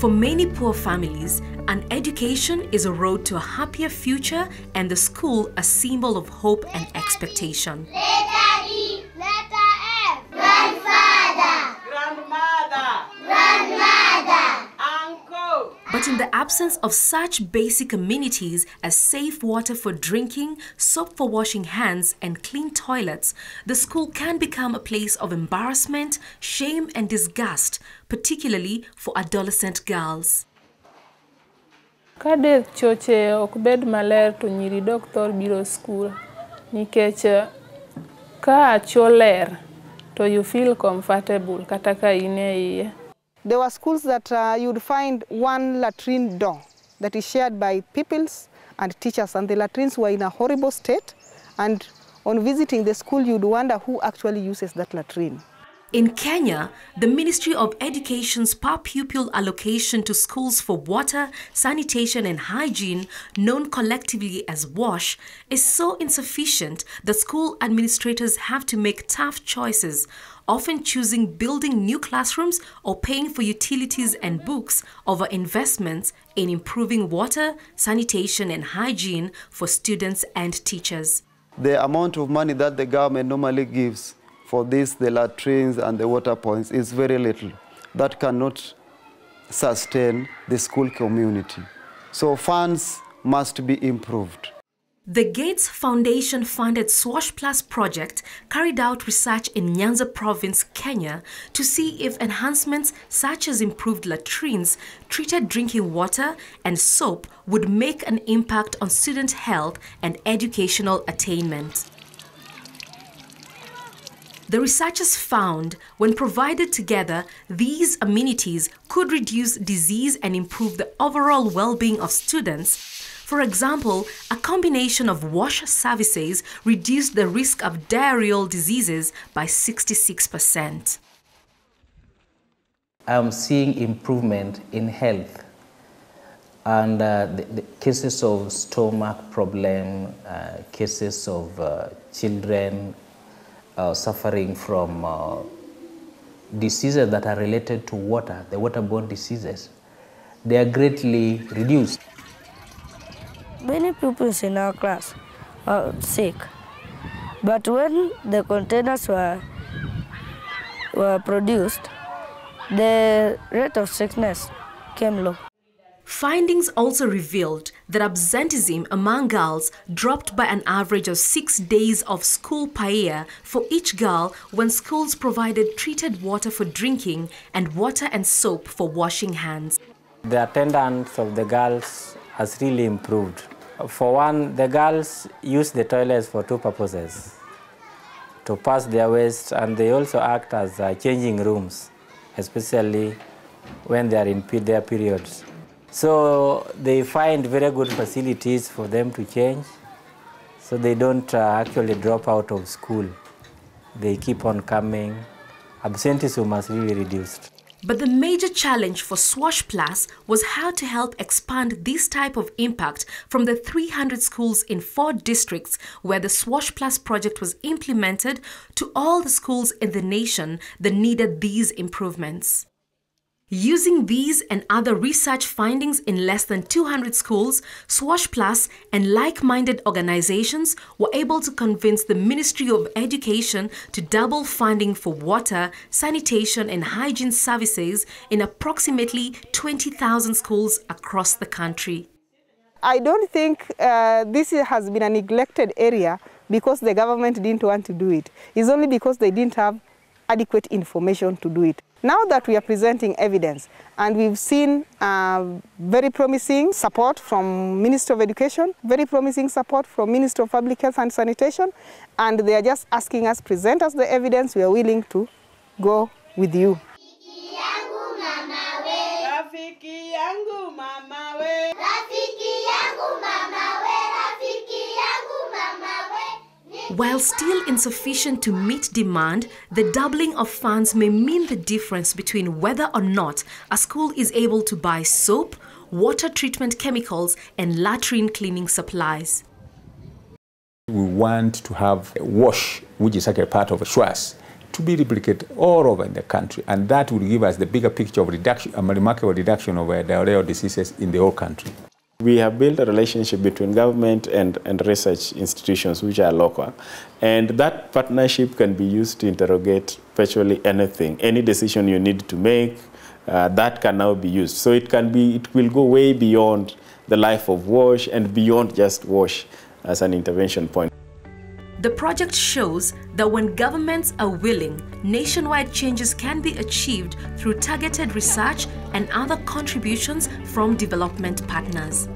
For many poor families, an education is a road to a happier future and the school a symbol of hope and expectation. Letter E. Letter F. Grandfather. Grandmother. Grandmother. Uncle. But in the absence of such basic amenities as safe water for drinking, soap for washing hands, and clean toilets, the school can become a place of embarrassment, shame, and disgust, particularly for adolescent girls. Kade choche okbed maler to nyiri doktor biro school nikech ka choler to you feel comfortable kata ka ine iye. There were schools that you would find one latrine door that is shared by pupils and teachers, and the latrines were in a horrible state, and on visiting the school you'd wonder who actually uses that latrine. In Kenya, the Ministry of Education's per-pupil allocation to schools for water, sanitation and hygiene, known collectively as WASH, is so insufficient that school administrators have to make tough choices, often choosing building new classrooms or paying for utilities and books over investments in improving water, sanitation and hygiene for students and teachers. The amount of money that the government normally gives for this, the latrines and the water points, is very little. That cannot sustain the school community. So funds must be improved. The Gates Foundation-funded SWASH Plus project carried out research in Nyanza province, Kenya, to see if enhancements such as improved latrines, treated drinking water, and soap would make an impact on student health and educational attainment. The researchers found when provided together, these amenities could reduce disease and improve the overall well-being of students. For example, a combination of WASH services reduced the risk of diarrheal diseases by 66%. I'm seeing improvement in health, and the cases of stomach problem, cases of children suffering from diseases that are related to water, the waterborne diseases, they are greatly reduced. Many pupils in our class are sick, but when the containers were produced, the rate of sickness came low. Findings also revealed that absenteeism among girls dropped by an average of 6 days of school per year for each girl when schools provided treated water for drinking and water and soap for washing hands. The attendance of the girls has really improved. For one, the girls use the toilets for two purposes: to pass their waste, and they also act as changing rooms, especially when they are in their periods. So they find very good facilities for them to change, so they don't actually drop out of school. They keep on coming. Absenteeism was really reduced. But the major challenge for SWASH Plus was how to help expand this type of impact from the 300 schools in 4 districts where the SWASH Plus project was implemented to all the schools in the nation that needed these improvements. Using these and other research findings in less than 200 schools, SWASH Plus and like-minded organizations were able to convince the Ministry of Education to double funding for water, sanitation and hygiene services in approximately 20,000 schools across the country. I don't think this has been a neglected area because the government didn't want to do it. It's only because they didn't have adequate information to do it. Now that we are presenting evidence and we've seen very promising support from Minister of Education, very promising support from Minister of Public Health and Sanitation, and they are just asking us, present us the evidence, we are willing to go with you. Rafiki yangu mama we. Rafiki yangu mama we. Rafiki yangu mama we. While still insufficient to meet demand, the doubling of funds may mean the difference between whether or not a school is able to buy soap, water treatment chemicals, and latrine cleaning supplies. We want to have WASH, which is like a part of SWAS, to be replicated all over the country, and that will give us the bigger picture of reduction, a remarkable reduction of diarrheal diseases in the whole country. We have built a relationship between government and research institutions which are local, and that partnership can be used to interrogate virtually anything, any decision you need to make, that can now be used. So it will go way beyond the life of WASH and beyond just WASH as an intervention point. The project shows that when governments are willing, nationwide changes can be achieved through targeted research and other contributions from development partners.